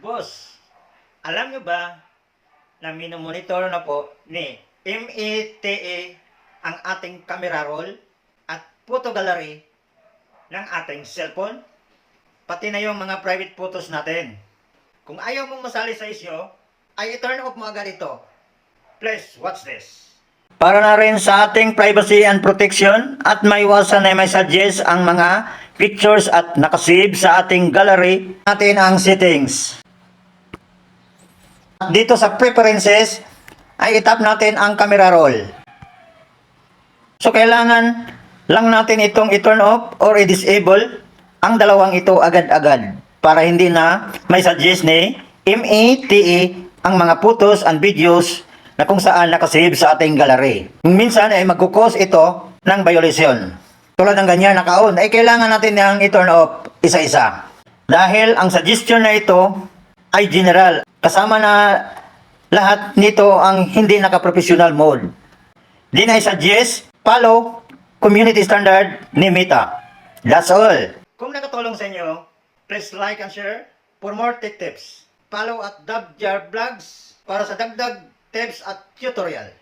Boss, alam nyo ba na minomonitor na po ni META ang ating camera roll at photo gallery ng ating cellphone? Pati na yung mga private photos natin. Kung ayaw mong masali sa isyo, ay i-turn off mo agad ito. Please, watch this. Para na rin sa ating privacy and protection at maiwasan na may suggest ang mga pictures at nakasave sa ating gallery natin ang settings. Dito sa preferences ay itap natin ang camera roll. So kailangan lang natin itong i-turn off or i-disable ang dalawang ito agad-agad para hindi na may suggest ni META ang mga photos and videos na kung saan nakasave sa ating gallery. Minsan ay magkukos ito ng violation. Tulad ng ganyan naka-on, ay kailangan natin niyang i-turn off isa-isa. Dahil ang suggestion na ito ay general. Kasama na lahat nito ang hindi naka-professional mode. Din ay suggest, follow community standard ni Meta. That's all. Kung nakatulong sa inyo, please like and share for more tech tips. Follow at Dabjar Vlogs para sa dagdag tips at tutorial.